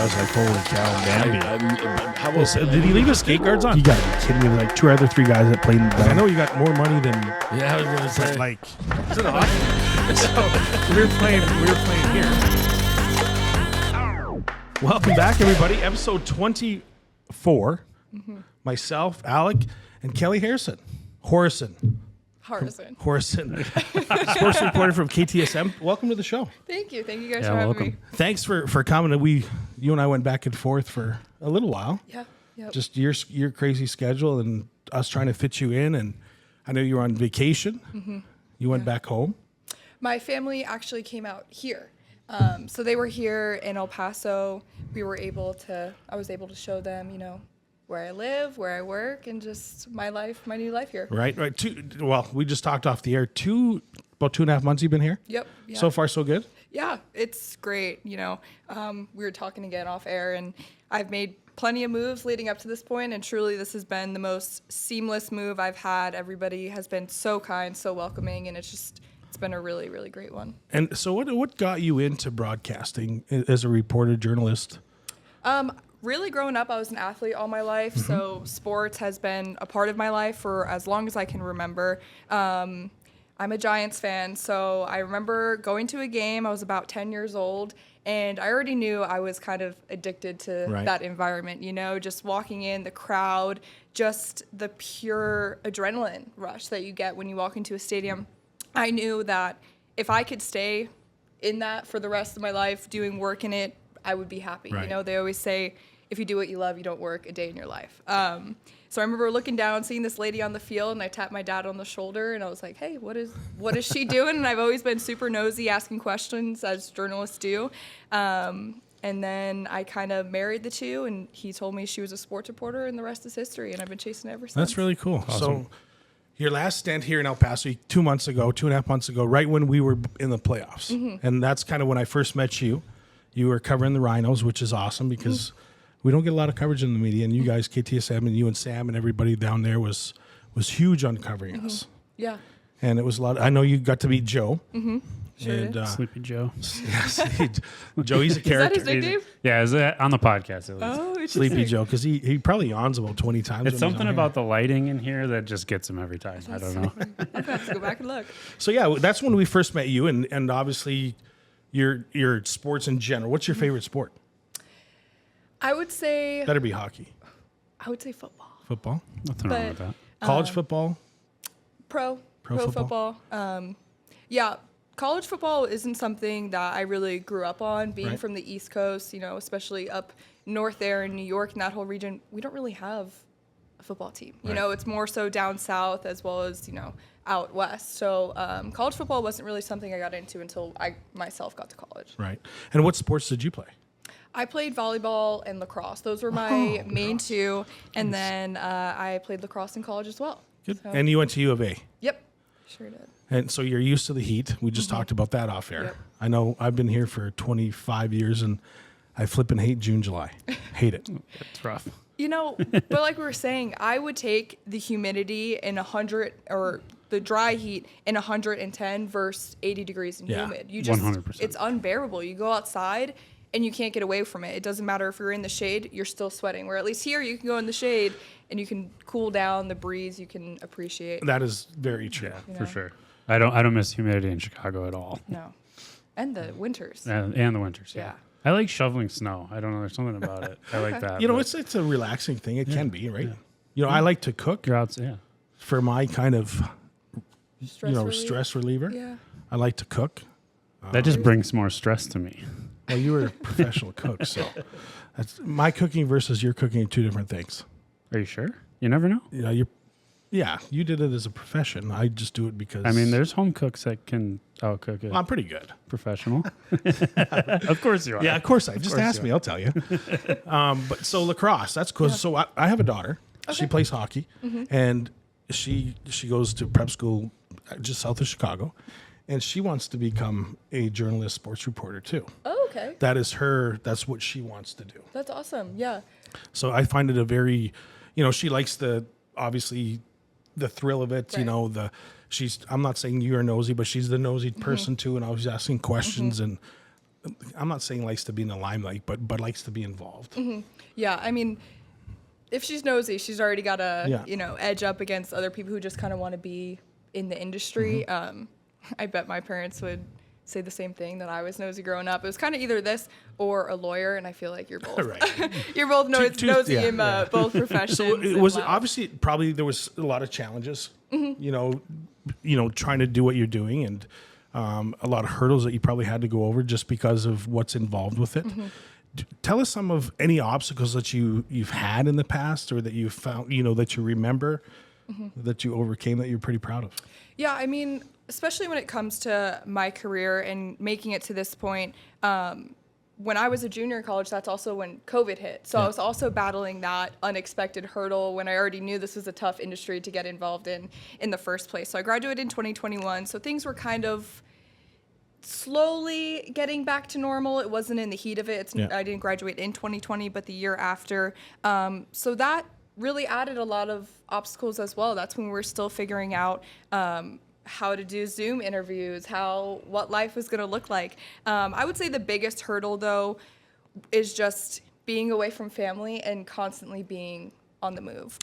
was like, holy cow, Bambi. How about, Did he leave his skate guards on? You got to be kidding me. Like two other three guys that played in the I know you got more money than Yeah, I was gonna say. like. Is it hockey? So we were playing here. Welcome back, everybody. Episode 24. Myself, Alec, and Kelly Harrison. Horrison. Sports reporter from KTSM. Welcome to the show. Thank you guys for having me. Thanks for coming. You and I went back and forth for a little while. Yeah. Yep. Just your crazy schedule and us trying to fit you in. And I know you were on vacation. Mm-hmm. You went back home. My family actually came out here. So they were here in El Paso. I was able to show them, where I live, where I work, and just my life, my new life here. Right. We just talked off the air. About 2.5 months you've been here? Yep. Yeah. So far, so good? Yeah, it's great. We were talking again off air, and I've made plenty of moves leading up to this point, and truly this has been the most seamless move I've had. Everybody has been so kind, so welcoming, and it's been a really, really great one. And so what got you into broadcasting as a reporter, journalist? Really growing up, I was an athlete all my life, so sports has been a part of my life for as long as I can remember. I'm a Giants fan, so I remember going to a game. I was about 10 years old, and I already knew I was kind of addicted to that environment, just walking in, the crowd, just the pure adrenaline rush that you get when you walk into a stadium. I knew that if I could stay in that for the rest of my life, doing work in it, I would be happy. Right. They always say, if you do what you love, you don't work a day in your life. So I remember looking down, seeing this lady on the field, and I tapped my dad on the shoulder, and I was like, hey, what is she doing? And I've always been super nosy, asking questions, as journalists do. And then I kind of married the two, and he told me she was a sports reporter, and the rest is history, and I've been chasing it ever since. That's really cool. Awesome. So your last stint here in El Paso, 2.5 months ago, right when we were in the playoffs. Mm-hmm. And that's kind of when I first met you. You were covering the Rhinos, which is awesome because we don't get a lot of coverage in the media. And you guys, KTSM, and you and Sam and everybody down there was huge on covering us. Yeah. And it was a lot. I know you got to meet Joe. Mm-hmm. Sure and Sleepy Joe. Yes, Joe. He's a character. Is that his nickname? Yeah, is that on the podcast at least? Oh, Sleepy Joe, because he probably yawns about 20 times. It's something about the lighting in here that just gets him every time. I don't know. I'll have to go back and look. So yeah, that's when we first met you, and obviously your sports in general. What's your favorite sport? I would say Better be hockey. I would say football. Football. Nothing wrong with that. College football. Pro football. Yeah, college football isn't something that I really grew up on. Being from the East Coast, especially up north there in New York and that whole region, we don't really have a football team. It's more so down south as well as, out west. So college football wasn't really something I got into until I myself got to college. Right. And what sports did you play? I played volleyball and lacrosse. Those were my main two. And then I played lacrosse in college as well. Good. So. And you went to U of A. Yep. Sure did. And so you're used to the heat. We just talked about that off air. Yep. I know I've been here for 25 years, and I flipping hate June, July. Hate it. It's rough. But like we were saying, I would take the humidity in 100 or the dry heat in 110 versus 80 degrees and humid. 100%. It's unbearable. You go outside and you can't get away from it. It doesn't matter if you're in the shade, you're still sweating. Where at least here you can go in the shade and you can cool down the breeze, you can appreciate. That is very true. For sure. I don't miss humidity in Chicago at all. No. And the winters. And the winters, yeah. I like shoveling snow. I don't know. There's something about it. I like that. It's a relaxing thing. It can be, right? Yeah. I like to cook. You're out, For my kind of, stress reliever. Yeah. I like to cook. That just brings more stress to me. Well, you were a professional cook, so that's my cooking versus your cooking are two different things. Are you sure? You never know. You did it as a profession. I just do it because there's home cooks that can outcook it. I'm pretty good. Professional. Of course you are. Yeah, of course I. Just ask me, I'll tell you. But so lacrosse, that's cool. Yeah. So I have a daughter. Okay. She plays hockey, and she goes to prep school just south of Chicago, and she wants to become a journalist, sports reporter too. Oh, okay. That's what she wants to do. That's awesome. Yeah. So I find it a very, she likes obviously the thrill of it, Right. I'm not saying you're nosy, but she's the nosy person too, and always asking questions and I'm not saying likes to be in the limelight, but likes to be involved. Yeah, I mean, if she's nosy, she's already got a Yeah. edge up against other people who just kind of want to be in the industry. Mm-hmm. I bet my parents would say the same thing, that I was nosy growing up. It was kind of either this or a lawyer, and I feel like you're both. Right. You're both nosy in both professions. So it and was wow. obviously probably there was a lot of challenges, you know, trying to do what you're doing, and a lot of hurdles that you probably had to go over just because of what's involved with it. Tell us some of any obstacles that you've had in the past, or that you found, you know, that you remember that you overcame, that you're pretty proud of. Yeah, I mean, especially when it comes to my career and making it to this point. When I was a junior in college, that's also when COVID hit. So I was also battling that unexpected hurdle when I already knew this was a tough industry to get involved in the first place. So I graduated in 2021. So things were kind of slowly getting back to normal. It wasn't in the heat of it. I didn't graduate in 2020, but the year after. So that really added a lot of obstacles as well. That's when we were still figuring out how to do Zoom interviews, what life was going to look like. I would say the biggest hurdle, though, is just being away from family and constantly being on the move.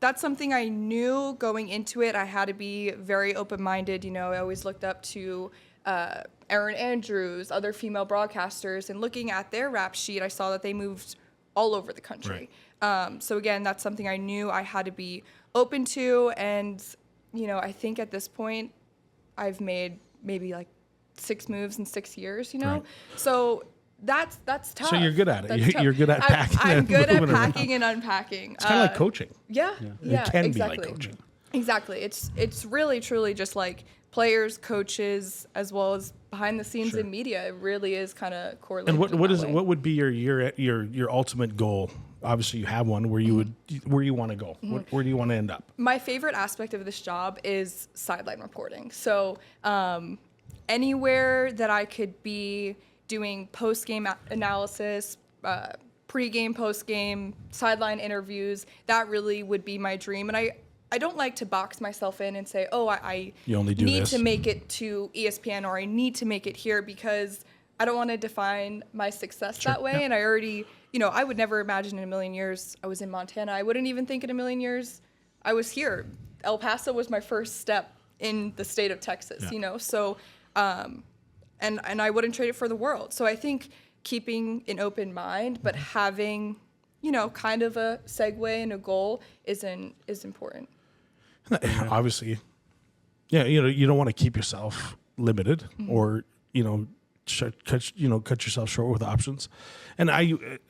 That's something I knew going into it. I had to be very open-minded. You know, I always looked up to Erin Andrews, other female broadcasters, and looking at their rap sheet, I saw that they moved all over the country. So again, that's something I knew I had to be open to, and you know, I think at this point, I've made maybe like 6 moves in 6 years. You know, Right. So that's tough. So you're good at it. That's tough. You're good at packing. I'm and good at moving around. packing and unpacking. It's kind of like coaching. Yeah, It can exactly. be like coaching. Exactly. It's really truly just like players, coaches, as well as behind the scenes in media. It really is kind of correlated. And in that way. what would be your ultimate goal? Obviously, you have one where you where you want to go. Where do you want to end up? My favorite aspect of this job is sideline reporting. So anywhere that I could be doing post-game analysis, pre-game, post-game, sideline interviews, that really would be my dream. And I don't like to box myself in and say, oh, I You only do need this. to make it to ESPN, or I need to make it here, because I don't want to define my success that way. Yep. And I already, you know, I would never imagine in a million years I was in Montana. I wouldn't even think in a million years I was here. El Paso was my first step in the state of Texas, you know. So, and I wouldn't trade it for the world. So I think keeping an open mind, but having, you know, kind of a segue and a goal is important. Obviously, yeah. You know, you don't want to keep yourself limited, or you know, cut yourself short with options. And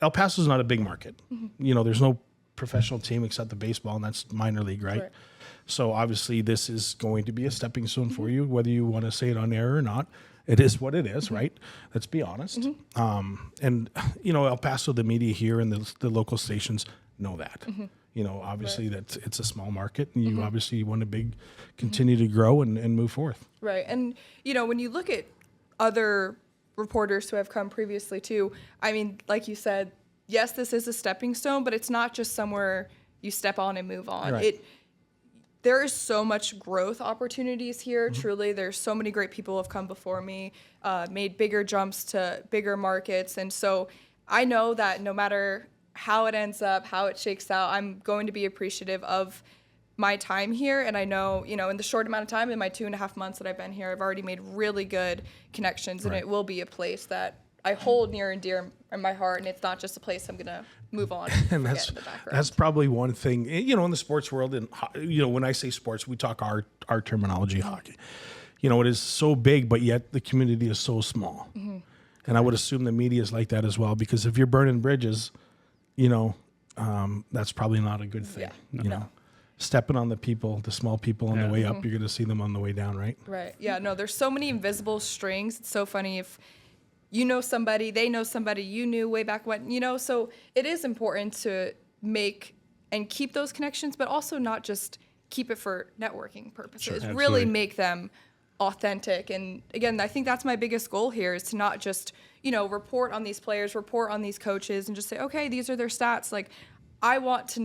El Paso is not a big market. You know, there's no professional team except the baseball, and that's minor league, right? So obviously, this is going to be a stepping stone for you, whether you want to say it on air or not. It is what it is, right? Let's be honest. And you know, El Paso, the media here and the local stations know that. You know, obviously that it's a small market, and you obviously want to continue to grow and move forth. Right. And, you know, when you look at other reporters who have come previously too, I mean, like you said, yes, this is a stepping stone, but it's not just somewhere you step on and move on. Right. There is so much growth opportunities here. Truly, there's so many great people who have come before me, made bigger jumps to bigger markets. And so I know that no matter how it ends up, how it shakes out, I'm going to be appreciative of my time here. And I know, you know, in the short amount of time, in my 2.5 months that I've been here, I've already made really good connections, and it will be a place that I hold near and dear in my heart. And it's not just a place I'm going to move on and forget in the background. That's probably one thing, you know, in the sports world. And you know, when I say sports, we talk our terminology, hockey. You know, it is so big, but yet the community is so small. And I would assume the media is like that as well, because if you're burning bridges, you know, that's probably not a good thing. You know, stepping on the small people on the way up, you're going to see them on the way down, right? Right. Yeah. No, there's so many invisible strings. It's so funny if you know somebody, they know somebody you knew way back when, you know, so it is important to make and keep those connections, but also not just keep it for networking purposes. Sure, really absolutely. make them authentic. And again, I think that's my biggest goal here, is to not just, you know, report on these players, report on these coaches, and just say, okay, these are their stats. Like, I want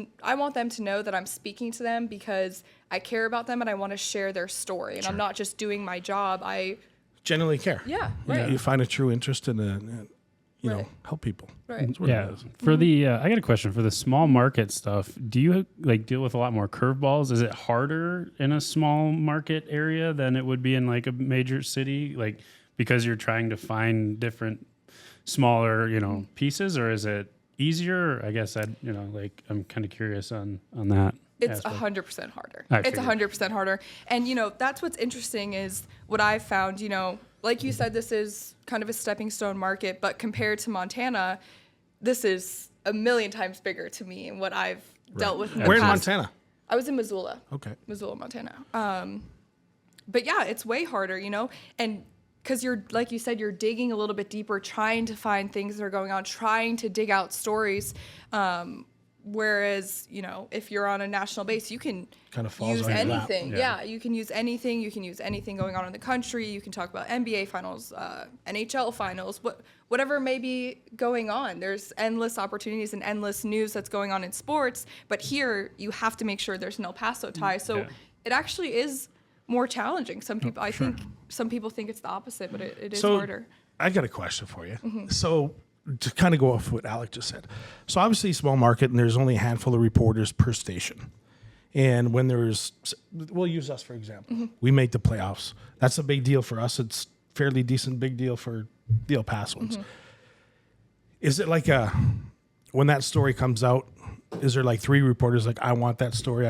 them to know that I'm speaking to them because I care about them and I want to share their story. And I'm not just doing my job. I genuinely care. Yeah, You know, right. you find a true interest in you know, Right. help people. Right. That's what Yeah. it is. For the, I got a question for the small market stuff. Do you like deal with a lot more curveballs? Is it harder in a small market area than it would be in like a major city? Like, because you're trying to find different smaller, you know, pieces, or is it easier? I guess I'm kind of curious on that. It's aspect. 100% harder. I It's figured. 100% harder. And, you know, that's what's interesting is what I've found, you know, like you said, this is kind of a stepping stone market, but compared to Montana, this is a million times bigger to me and what I've dealt with. In the Where in past. Montana? I was in Missoula. Okay. Missoula, Montana. But yeah, it's way harder, you know, and because you're, like you said, you're digging a little bit deeper, trying to find things that are going on, trying to dig out stories. Whereas, you know, if you're on a national base, you can Kind of falls use on your lap. anything. Yeah. Yeah, you can use anything. You can use anything going on in the country. You can talk about NBA finals, NHL finals, whatever may be going on. There's endless opportunities and endless news that's going on in sports. But here, you have to make sure there's an El Paso tie. So Yeah. it actually is more challenging. Some people, I think, some people think it's the opposite, but it is So harder. I got a question for you. Mm-hmm. So to kind of go off what Alec just said. So obviously small market and there's only a handful of reporters per station. And when we'll use us for example. Mm-hmm. We make the playoffs. That's a big deal for us. It's fairly decent big deal for the El Pasoans. Mm-hmm. Is it like when that story comes out, is there like 3 reporters like, I want that story,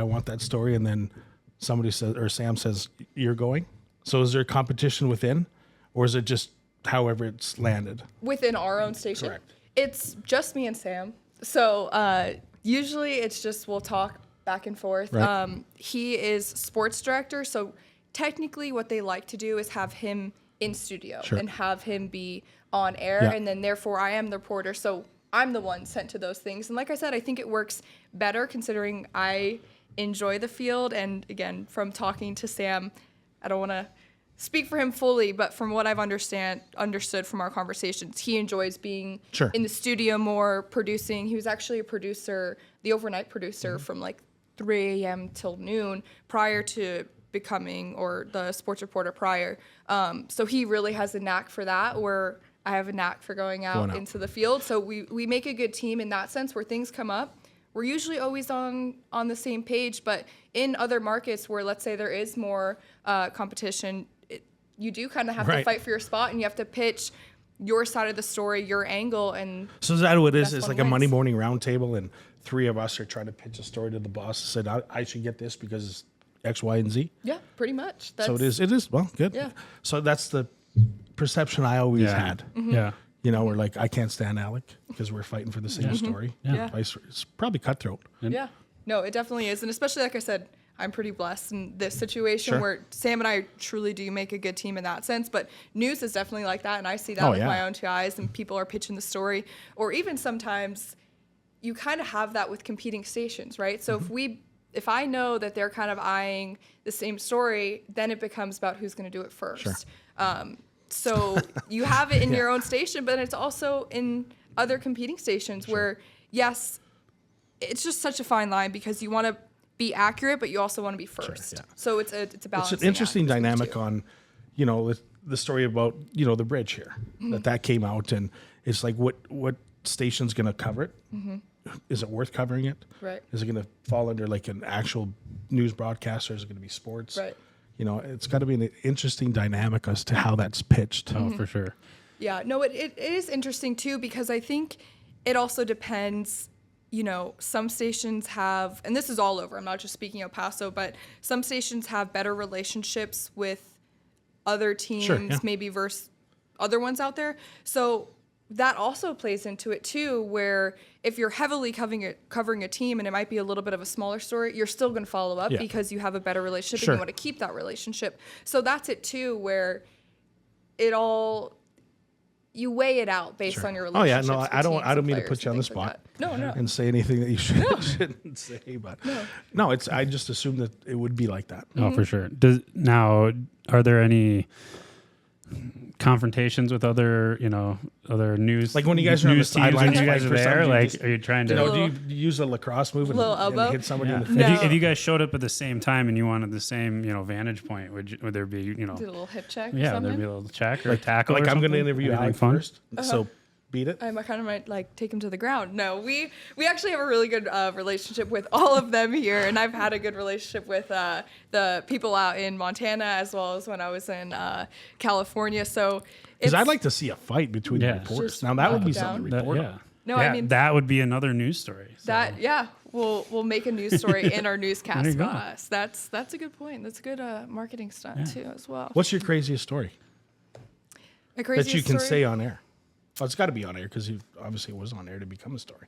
and then somebody says, or Sam says, you're going? So is there competition within, or is it just however it's landed? Within our own station. Correct. It's just me and Sam. So usually it's just we'll talk back and forth. Right. He is sports director, so technically what they like to do is have him in studio Sure. and have him be on air, Yeah. and then therefore I am the reporter, so I'm the one sent to those things. And like I said, I think it works better considering I enjoy the field, and again, from talking to Sam, I don't want to speak for him fully, but from what I've understood from our conversations, he enjoys being Sure. in the studio more, producing. He was actually a producer, the overnight producer from like 3 a.m. till noon prior to becoming, or the sports reporter prior. So he really has a knack for that, where I have a knack for going out into the field. So we make a good team in that sense where things come up. We're usually always on the same page, but in other markets where, let's say, there is more competition, you do kind of have to Right. fight for your spot, and you have to pitch your side of the story, your angle, and So is that what it is? Best It's one like a Monday wins. morning roundtable, and 3 of us are trying to pitch a story to the boss and said, I should get this because it's X, Y, and Z. yeah, pretty much. So it is. Well, good. Yeah. So that's the perception I always had. Yeah. You know, we're like, I can't stand Alec because we're fighting for the same story. Yeah. It's probably cutthroat. Yeah, no, it definitely is. And especially, like I said, I'm pretty blessed in this situation Sure. where Sam and I truly do make a good team in that sense. But news is definitely like that. And I see that Oh, with yeah. my own 2 eyes, and people are pitching the story. Or even sometimes you kind of have that with competing stations, right? So if I know that they're kind of eyeing the same story, then it becomes about who's going to do it first. Sure. So you have it in your own station, but it's also in other competing stations where, yes, it's just such a fine line because you want to be accurate, but you also want to be first. yeah. So it's a balance. It's an interesting dynamic on, you know, the story about, you know, the bridge here, that came out, and it's like, what station's going to cover it? Is it worth covering it? Right. Is it going to fall under like an actual news broadcast, or is it going to be sports? Right. You know, it's got to be an interesting dynamic as to how that's pitched. Oh, for sure. Yeah, no, it is interesting too, because I think it also depends, you know, some stations have, and this is all over, I'm not just speaking El Paso, but some stations have better relationships with other teams, Sure, yeah. maybe versus other ones out there. So that also plays into it too, where if you're heavily covering a team and it might be a little bit of a smaller story, you're still going to follow up Yeah. because you have a better relationship Sure. and you want to keep that relationship. So that's it too, where it all, you weigh it out based on your Oh yeah, relationships. no, with I don't teams and mean to players put you on and the things like spot. that. No. And say anything that you shouldn't say, but no, it's I just assumed that it would be like that. Oh, for sure. Are there any confrontations with other, other news? Like when you guys are on the news teams, sidelines when you guys fighting are for there, something, like, just- are you trying to? do you use a lacrosse move and, Little and elbow? hit somebody Yeah. in the face? No. If you guys showed up at the same time and you wanted the same, vantage point, would there be, Do a little hip check. Or yeah, something? there'd be a little check or a tackle? Like or I'm going to something? interview Anything Alec fun? first, so beat it. I kind of might like take him to the ground. No, we actually have a really good relationship with all of them here, and I've had a good relationship with the people out in Montana as well as when I was in California. So Because it's I'd like to see a fight between the Yeah. reporters. Just Now that would be knock something to That- report yeah. on. No, I Yeah, mean- that would be another news story. So. that. Yeah, we'll make a news story in our There newscast you for go. us. That's a good point. That's a good marketing stunt too as well. What's your craziest story My craziest that you can story? say on air? Well, it's got to be on air because you obviously was on air to become a story.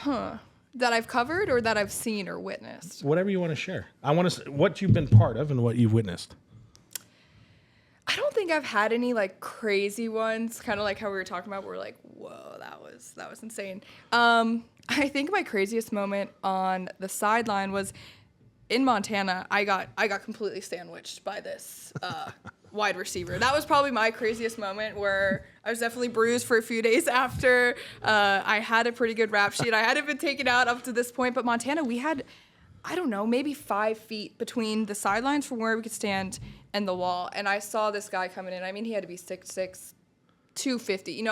that I've covered or that I've seen or witnessed? Whatever you want to share. I want to what you've been part of and what you've witnessed. I don't think I've had any like crazy ones, kind of like how we were talking about. Where we're like, whoa, that was insane. I think my craziest moment on the sideline was in Montana. I got completely sandwiched by this wide receiver. That was probably my craziest moment, where I was definitely bruised for a few days after. I had a pretty good rap sheet. I hadn't been taken out up to this point, but Montana, we had, I don't know, maybe 5 feet between the sidelines from where we could stand and the wall. And I saw this guy coming in. I mean, he had to be 6'6", 250.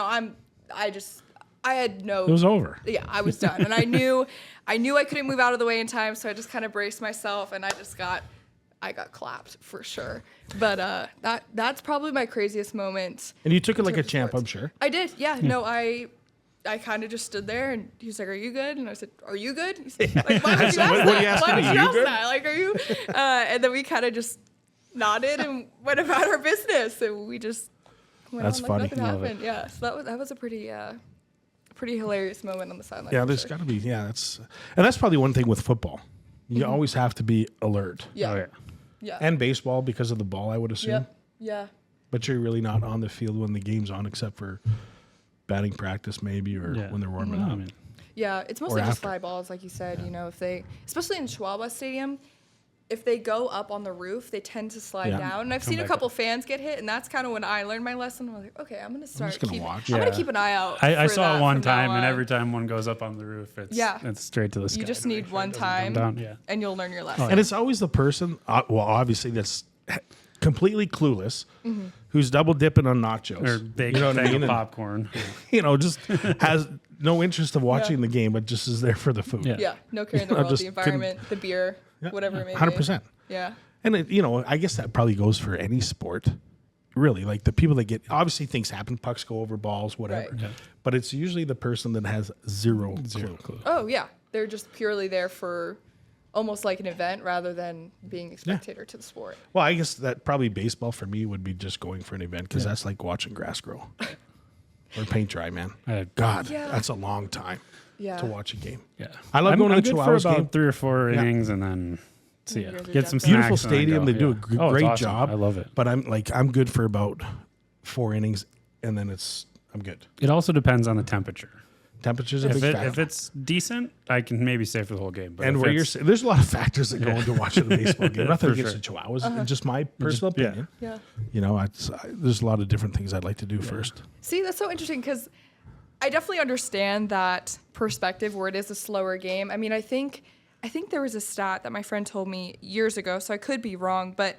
I had no. It was over. Yeah, I was done, and I knew I couldn't move out of the way in time, so I just kind of braced myself, and I got clapped for sure. But that's probably my craziest moment. And you took it like a terms of champ, sports. I'm sure. I did, yeah. No, I kind of just stood there, and he was like, "Are you good?" And I said, "Are you good?" He said, like, "Why would you ask What that? are you asking Why would me? you You ask good? that? Like, are you?" And then we kind of just nodded and went about our business, and we just went That's on funny. like nothing Love it. happened. Yeah, so that was a pretty hilarious moment on the sideline. Yeah, for there's sure. got to be. Yeah, that's probably one thing with football. You always have to be alert. Yeah. Oh, yeah. Yeah. And baseball because of the ball, I would assume. Yep. Yeah. But you're really not on the field when the game's on, except for batting practice, maybe, or Yeah. when they're warming No, up. I mean, Yeah. It's mostly just after. fly balls, like you said. You know, if they, especially in Chihuahua Stadium, if they go up on the roof, they tend to slide Yeah. down. And I've Come seen a back couple fans get hit, and that's kind of when I learned my lesson. I was like, okay, I'm gonna start. gonna keeping, watch. I'm Yeah. gonna keep an eye out. I for saw that it one from now time, and on. every time one goes up on the roof, it's straight to the sky. You just to make need sure it one doesn't come time, down. Yeah. and you'll learn your lesson. And it's always the person, obviously, that's completely clueless, who's double dipping on nachos. Or big you know what I thing mean? of And, popcorn. just has no interest of watching the game, but just is there for the food. Yeah. Yeah, no care in the I world, just the environment, the beer, whatever it may be. 100%. Yeah. And I guess that probably goes for any sport. Really, like the people that get obviously things happen, pucks go over balls, whatever. Right. Yeah. But it's usually the person that has zero clue. Oh yeah, they're just purely there for almost like an event rather than being a spectator to the sport. Well, I guess that probably baseball for me would be just going for an event because that's like watching grass grow or paint dry, man. God, Yeah. that's a long time Yeah. to watch a game. Yeah. I love going to I'm good for Chihuahua's about game. 3 or 4 Yeah. innings, and then see You guys are get some done. Beautiful snacks and then stadium. go. They do a Yeah. Oh, it's great awesome. job. I love it. But I'm good for about 4 innings, and then I'm good. It also depends on the temperature. Temperature's a If, big factor. it's decent, I can maybe stay for the whole game. But And if where it's- there's a lot of factors that go into watching a baseball game. Nothing For against sure. the Chihuahuas, just my personal yeah. opinion. Yeah. There's a lot of different things I'd like to do first. See, that's so interesting because I definitely understand that perspective where it is a slower game. I mean, I think there was a stat that my friend told me years ago, so I could be wrong, but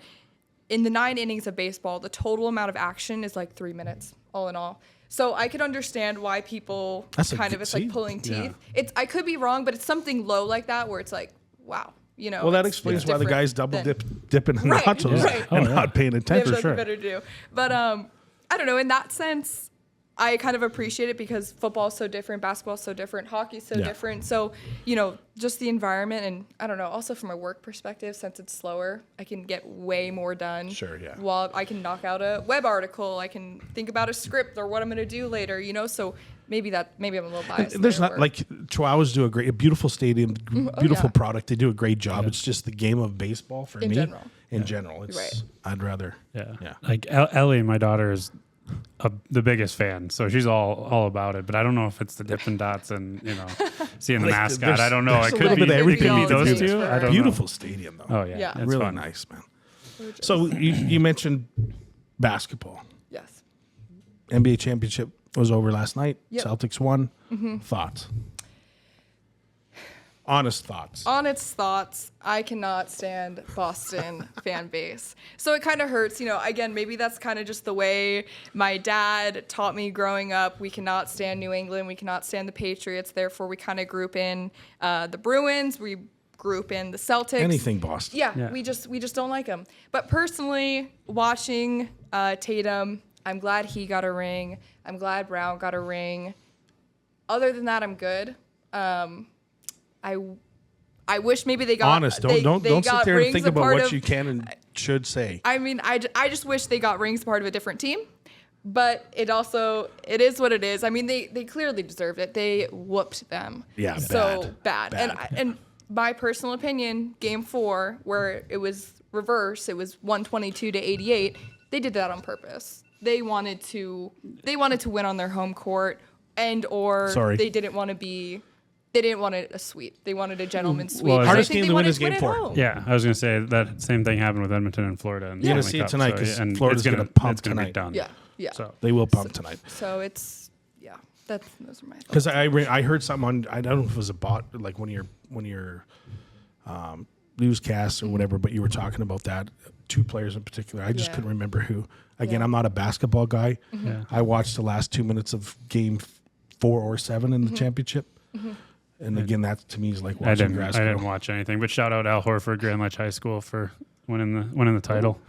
in the 9 innings of baseball, the total amount of action is like 3 minutes, all in all. So I could understand why people That's a kind good- of, it's see? like pulling Yeah. teeth. I could be wrong, but it's something low like that where it's like, wow, Well, that explains why the different guy's double than- dipping in Right, nachos right. and Oh, yeah. not paying They have attention. nothing sure. better to do. But I don't know. In that sense, I kind of appreciate it because football is so different, basketball is so different, hockey is so Yeah. different. So, just the environment and I don't know, also from a work perspective, since it's slower, I can get way more done. Sure, yeah. While I can knock out a web article, I can think about a script or what I'm going to do later, so maybe I'm a little biased. There's there not where- like Chihuahuas do a beautiful stadium, beautiful yeah. product. They do a great job. It's just the game of baseball for In me. general. In general, it's Right. I'd rather. Yeah. Yeah. Like Ellie, my daughter, is the biggest fan, so she's all about it. But I don't know if it's the Dippin' Dots and seeing the Like, mascot. there's- I don't know. there's It a could little be bit of everything it you could can be those do. two. I don't Beautiful stadium though. know. Oh yeah, Yeah. it's Really fun. nice, man. So you mentioned Basketball. Yes. NBA championship was over last night. Yep. Celtics won. Thoughts? Honest thoughts. Honest thoughts. I cannot stand Boston fan base. So it kind of hurts, again, maybe that's kind of just the way my dad taught me growing up. We cannot stand New England. We cannot stand the Patriots. Therefore, we kind of group in the Bruins. We group in the Celtics. Anything Boston. Yeah. We just don't like them. But personally, watching Tatum, I'm glad he got a ring. I'm glad Brown got a ring. Other than that, I'm good. I wish maybe they got Honest. Don't sit there and think about what you can and should say. I mean, I just wish they got rings part of a different team, but it is what it is. I mean, they clearly deserved it. They whooped them. Yeah, so bad. Bad. And my personal opinion, Game 4, where it was reverse, it was 122-88. They did that on purpose. They wanted to win on their home court, they didn't want a sweep. They wanted a gentleman's sweep. Well, And hardest I think game they to win wanted is Game win at 4. home. Yeah, I was going to say that same thing happened with Edmonton and Florida. In the You're going to Stanley see it Cup, tonight so- because and Florida's it's going to pump it's gonna be tonight. done. Yeah. So They will pump tonight. So it's those are my thoughts. Because I heard something on, I don't know if it was a bot, like one of your newscasts or whatever, but you were talking about that. 2 players in particular. I just Yeah. couldn't remember who. Again, Yeah. I'm not a basketball guy. Yeah. I watched the last 2 minutes of Game 4 or 7 in the championship. And again, that to me is like I watching didn't grass I didn't grow. watch anything, but shout out Al Horford, Grand Ledge High School for winning the title.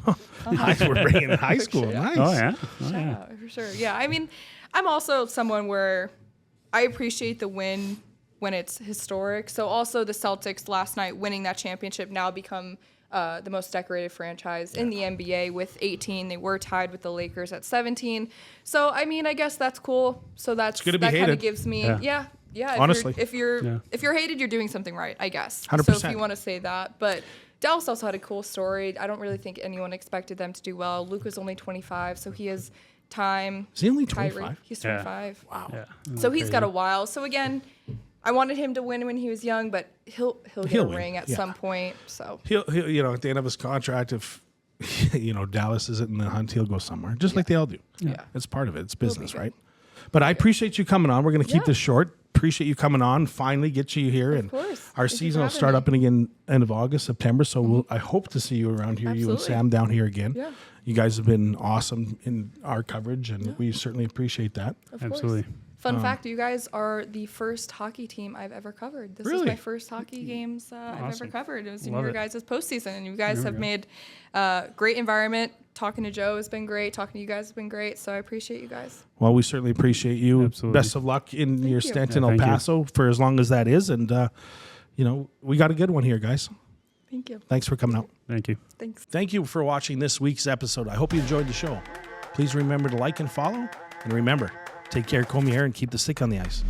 We're bringing in high school. Yeah. Nice. Oh yeah, oh, yeah. Yeah, for sure. Yeah, I mean, I'm also someone where I appreciate the win when it's historic. So also the Celtics last night winning that championship now become the most decorated franchise in the NBA with 18. They were tied with the Lakers at 17. So I mean, I guess that's cool. So that good to be kind hated. of gives me Yeah. yeah. Honestly. If you're hated, you're doing something right, I guess. 100%. So if you want to say that, but Dallas also had a cool story. I don't really think anyone expected them to do well. Luke was only 25, so he has time. Is he only Kyrie, 25? he's Yeah. 25. Wow. Yeah. So he's got a while. So again, I wanted him to win when he was young, but he'll get a win, ring at yeah. some point. So He'll at the end of his contract, if Dallas isn't in the hunt, he'll go somewhere, just like they all do. yeah. It's part of it. It's be business, good. right? But I appreciate you coming on. We're going to keep Yeah. this short. Appreciate you coming on. Finally, get you here, and course. our Thank you season for will having start me. up and again end of August, September. So I hope to see you around here. You and Absolutely. Sam down here again. Yeah. You guys have been awesome in our coverage, and we certainly appreciate that. Of Absolutely. course. Fun fact, you guys are the first hockey team I've ever covered. This Really? is my first hockey games I've ever Awesome. covered. It was in Love your it. guys' postseason, and you guys There have we go. made great environment. Talking to Joe has been great. Talking to you guys has been great. So I appreciate you guys. Well, we certainly appreciate you. Absolutely. Best of luck in your you. stint Yeah, in El thank you. Paso for as long as that is. And, we got a good one here, guys. Thank you. Thanks for coming out. Thank you. Thanks. Thank you for watching this week's episode. I hope you enjoyed the show. Please remember to like and follow. And remember, take care, comb your hair, and keep the stick on the ice.